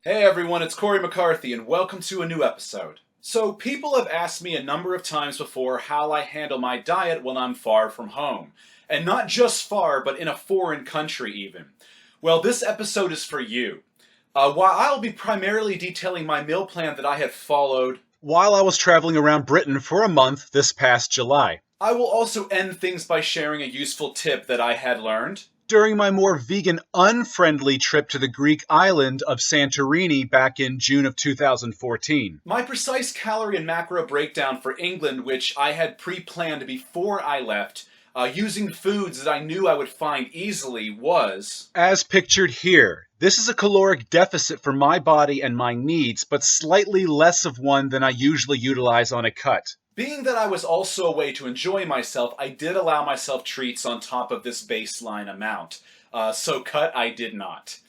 Hey everyone, it's Cory McCarthy and welcome to a new episode. So people have asked me a number of times before how I handle my diet when I'm far from home. And not just far, but in a foreign country even. Well, this episode is for you. While I'll be primarily detailing my meal plan that I had followed while I was traveling around Britain for a month this past July, I will also end things by sharing a useful tip that I had learned during my more vegan-unfriendly trip to the Greek island of Santorini back in June of 2014. My precise calorie and macro breakdown for England, which I had pre-planned before I left, using foods that I knew I would find easily, was as pictured here. This is a caloric deficit for my body and my needs, but slightly less of one than I usually utilize on a cut. Being that I was also a way to enjoy myself, I did allow myself treats on top of this baseline amount. So cut, I did not.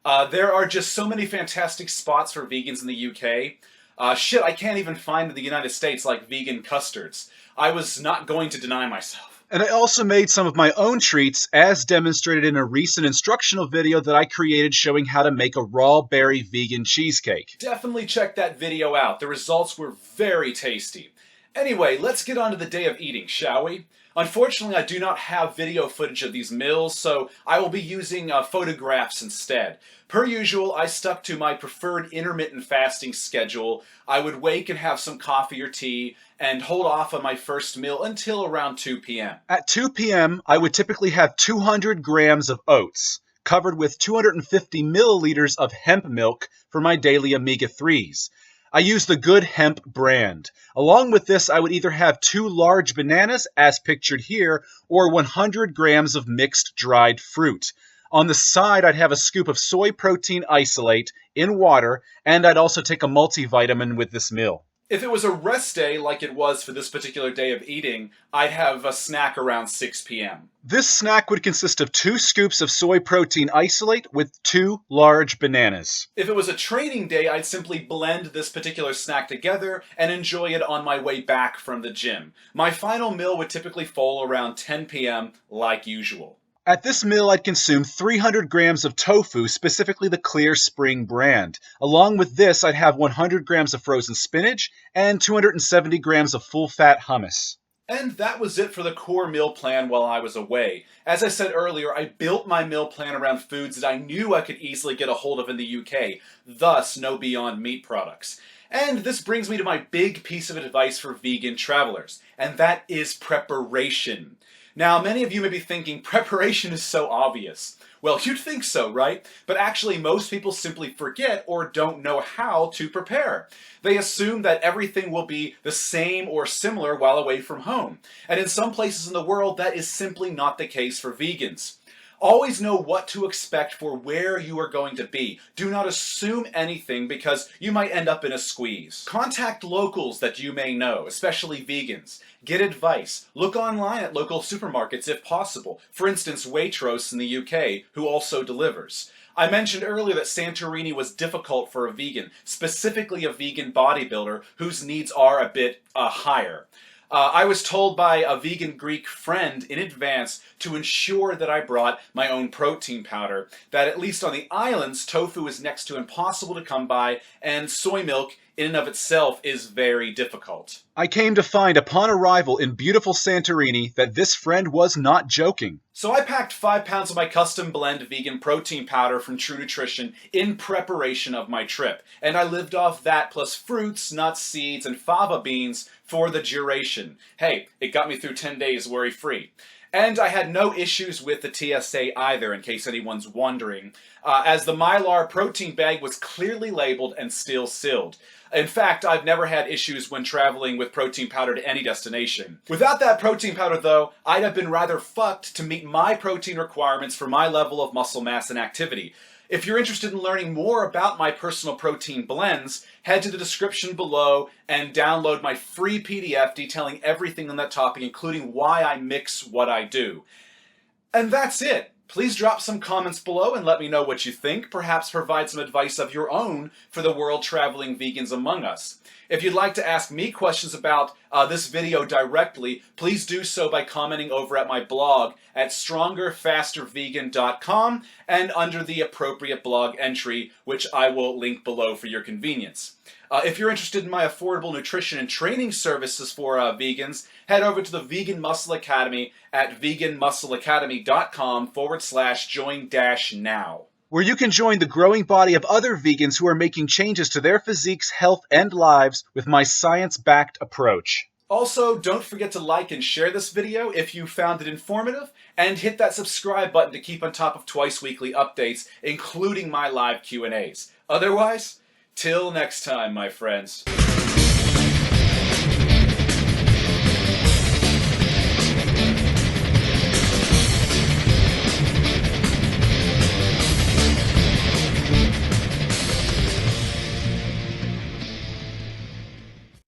There are just so many fantastic spots for vegans in the UK. Shit, I can't even find in the United States like vegan custards. I was not going to deny myself. And I also made some of my own treats, as demonstrated in a recent instructional video that I created showing how to make a raw berry vegan cheesecake. Definitely check that video out. The results were very tasty. Anyway, let's get on to the day of eating, shall we? Unfortunately, I do not have video footage of these meals, so I will be using photographs instead. Per usual, I stuck to my preferred intermittent fasting schedule. I would wake and have some coffee or tea, and hold off on my first meal until around 2 p.m. At 2 p.m., I would typically have 200 grams of oats, covered with 250 milliliters of hemp milk for my daily omega-3s. I use the Good Hemp brand. Along with this, I would either have 2 large bananas, as pictured here, or 100 grams of mixed dried fruit. On the side, I'd have a scoop of soy protein isolate in water, and I'd also take a multivitamin with this meal. If it was a rest day, like it was for this particular day of eating, I'd have a snack around 6 p.m. This snack would consist of 2 scoops of soy protein isolate with 2 large bananas. If it was a training day, I'd simply blend this particular snack together and enjoy it on my way back from the gym. My final meal would typically fall around 10 p.m. like usual. At this meal, I'd consume 300 grams of tofu, specifically the Clear Spring brand. Along with this, I'd have 100 grams of frozen spinach and 270 grams of full-fat hummus. And that was it for the core meal plan while I was away. As I said earlier, I built my meal plan around foods that I knew I could easily get a hold of in the UK, thus no Beyond Meat products. And this brings me to my big piece of advice for vegan travelers, and that is preparation. Now, many of you may be thinking, preparation is so obvious. Well, you'd think so, right? But actually, most people simply forget or don't know how to prepare. They assume that everything will be the same or similar while away from home. And in some places in the world, that is simply not the case for vegans. Always know what to expect for where you are going to be. Do not assume anything because you might end up in a squeeze. Contact locals that you may know, especially vegans. Get advice. Look online at local supermarkets if possible. For instance, Waitrose in the UK, who also delivers. I mentioned earlier that Santorini was difficult for a vegan, specifically a vegan bodybuilder whose needs are a bit higher. I was told by a vegan Greek friend in advance to ensure that I brought my own protein powder, that at least on the islands, tofu is next to impossible to come by, and soy milk in and of itself is very difficult. I came to find upon arrival in beautiful Santorini that this friend was not joking. So I packed 5 pounds of my custom blend vegan protein powder from True Nutrition in preparation of my trip. And I lived off that plus fruits, nuts, seeds, and fava beans for the duration. Hey, it got me through 10 days worry-free. And I had no issues with the TSA either, in case anyone's wondering, as the Mylar protein bag was clearly labeled and still sealed. In fact, I've never had issues when traveling with protein powder to any destination. Without that protein powder, though, I'd have been rather fucked to meet my protein requirements for my level of muscle mass and activity. If you're interested in learning more about my personal protein blends, head to the description below and download my free PDF detailing everything on that topic, including why I mix what I do. And that's it. Please drop some comments below and let me know what you think, perhaps provide some advice of your own for the world-traveling vegans among us. If you'd like to ask me questions about this video directly, please do so by commenting over at my blog at strongerfastervegan.com and under the appropriate blog entry, which I will link below for your convenience. If you're interested in my affordable nutrition and training services for vegans, head over to the Vegan Muscle Academy at veganmuscleacademy.com/join-now. Where you can join the growing body of other vegans who are making changes to their physiques, health, and lives with my science-backed approach. Also, don't forget to like and share this video if you found it informative, and hit that subscribe button to keep on top of twice-weekly updates, including my live Q&As. Otherwise, till next time, my friends.